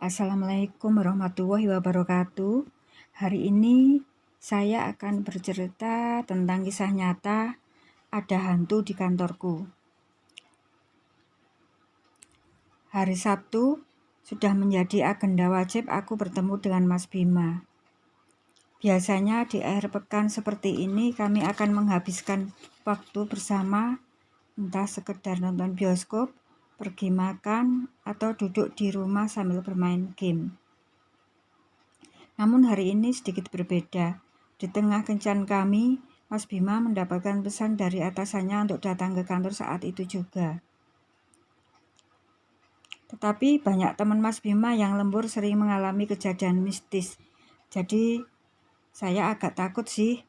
Assalamualaikum warahmatullahi wabarakatuh. Hari ini saya akan bercerita tentang kisah nyata ada hantu di kantorku. Hari Sabtu sudah menjadi agenda wajib aku bertemu dengan Mas Bima. Biasanya di akhir pekan seperti ini kami akan menghabiskan waktu bersama, entah sekedar nonton bioskop, pergi makan, atau duduk di rumah sambil bermain game. Namun hari ini sedikit berbeda. Di tengah kencan kami, Mas Bima mendapatkan pesan dari atasannya untuk datang ke kantor saat itu juga. Tetapi banyak teman Mas Bima yang lembur sering mengalami kejadian mistis. Jadi saya agak takut sih.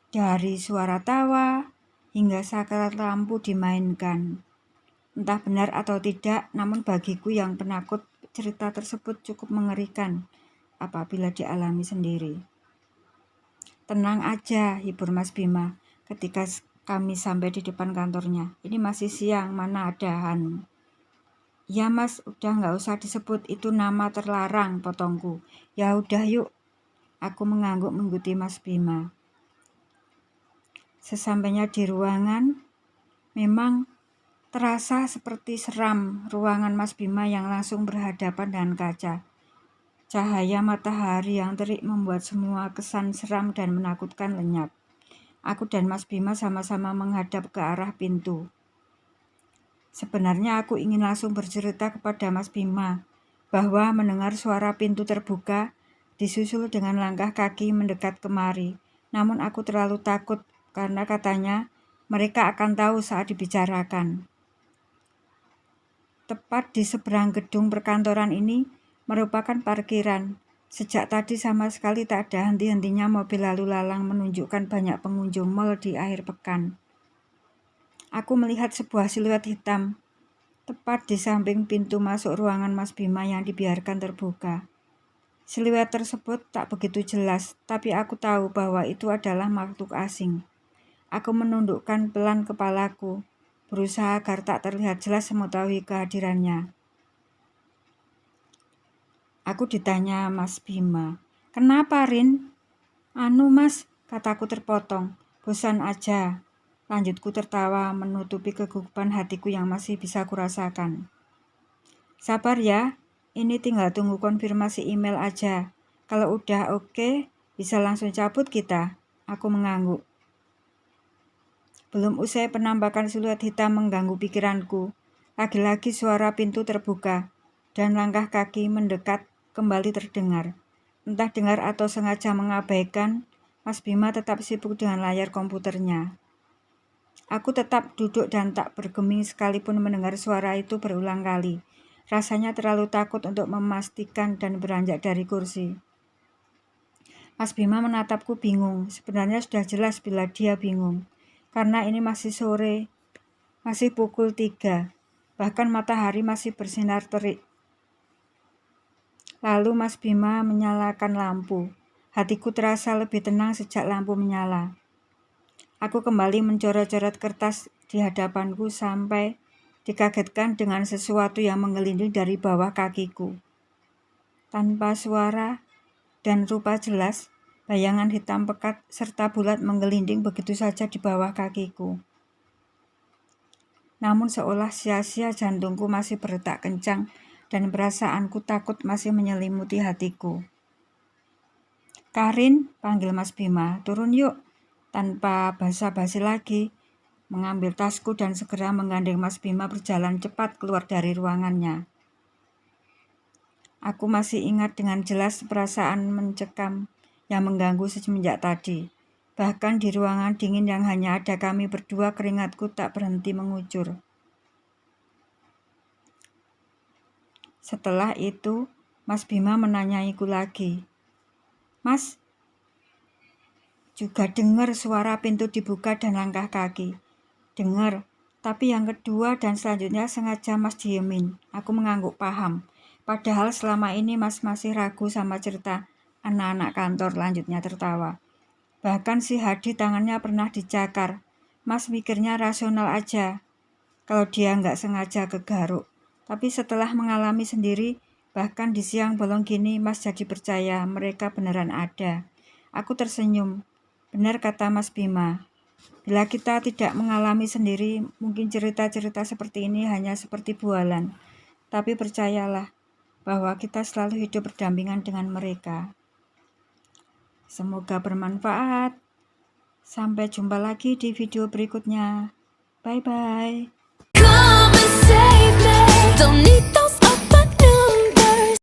Dari suara tawa hingga saklar lampu dimainkan. Entah benar atau tidak, namun bagiku yang penakut cerita tersebut cukup mengerikan apabila dialami sendiri. Tenang aja, hibur Mas Bima ketika kami sampai di depan kantornya. Ini masih siang, mana ada hantu. Ya Mas, udah nggak usah disebut, itu nama terlarang, potongku. Ya udah yuk, aku mengangguk mengikuti Mas Bima. Sesampainya di ruangan, memang terasa seperti seram ruangan Mas Bima yang langsung berhadapan dengan kaca. Cahaya matahari yang terik membuat semua kesan seram dan menakutkan lenyap. Aku dan Mas Bima sama-sama menghadap ke arah pintu. Sebenarnya aku ingin langsung bercerita kepada Mas Bima bahwa mendengar suara pintu terbuka disusul dengan langkah kaki mendekat kemari. Namun aku terlalu takut karena katanya mereka akan tahu saat dibicarakan. Tepat di seberang gedung perkantoran ini merupakan parkiran. Sejak tadi sama sekali tak ada henti-hentinya mobil lalu lalang menunjukkan banyak pengunjung mal di akhir pekan. Aku melihat sebuah siluet hitam tepat di samping pintu masuk ruangan Mas Bima yang dibiarkan terbuka. Siluet tersebut tak begitu jelas, tapi aku tahu bahwa itu adalah makhluk asing. Aku menundukkan pelan kepalaku, berusaha agar tak terlihat jelas mengetahui kehadirannya. Aku ditanya Mas Bima, "Kenapa, Rin?" "Anu Mas," kataku terpotong, "bosan aja." Lanjutku tertawa menutupi kegugupan hatiku yang masih bisa kurasakan. "Sabar ya, ini tinggal tunggu konfirmasi email aja. Kalau udah oke, bisa langsung cabut kita." Aku mengangguk. Belum usai penampakan siluet hitam mengganggu pikiranku, lagi-lagi suara pintu terbuka dan langkah kaki mendekat kembali terdengar. Entah dengar atau sengaja mengabaikan, Mas Bima tetap sibuk dengan layar komputernya. Aku tetap duduk dan tak bergeming sekalipun mendengar suara itu berulang kali. Rasanya terlalu takut untuk memastikan dan beranjak dari kursi. Mas Bima menatapku bingung. Sebenarnya sudah jelas bila dia bingung. Karena ini masih sore, masih pukul 3. Bahkan matahari masih bersinar terik. Lalu Mas Bima menyalakan lampu. Hatiku terasa lebih tenang sejak lampu menyala. Aku kembali mencoret-coret kertas di hadapanku sampai dikagetkan dengan sesuatu yang menggelinding dari bawah kakiku. Tanpa suara dan rupa jelas, bayangan hitam pekat serta bulat menggelinding begitu saja di bawah kakiku. Namun seolah sia-sia jantungku masih berdetak kencang dan perasaanku takut masih menyelimuti hatiku. "Karin," panggil Mas Bima, "turun yuk." Tanpa basa-basi lagi, mengambil tasku dan segera menggandeng Mas Bima berjalan cepat keluar dari ruangannya. Aku masih ingat dengan jelas perasaan mencekam yang mengganggu semenjak tadi. Bahkan di ruangan dingin yang hanya ada kami berdua, keringatku tak berhenti mengucur. Setelah itu, Mas Bima menanyaiku lagi, "Mas, juga dengar suara pintu dibuka dan langkah kaki?" "Dengar, tapi yang kedua dan selanjutnya sengaja Mas diemin." Aku mengangguk paham. Padahal selama ini Mas masih ragu sama cerita anak-anak kantor, lanjutnya tertawa. "Bahkan si Hadi tangannya pernah dicakar. Mas mikirnya rasional aja kalau dia nggak sengaja kegaruk. Tapi setelah mengalami sendiri, Bahkan di siang bolong gini Mas jadi percaya mereka beneran ada. Aku tersenyum. Benar kata Mas Bima. Bila kita tidak mengalami sendiri, mungkin cerita-cerita seperti ini hanya seperti bualan. Tapi percayalah bahwa kita selalu hidup berdampingan dengan mereka. Semoga bermanfaat. Sampai jumpa lagi di video berikutnya. Bye-bye.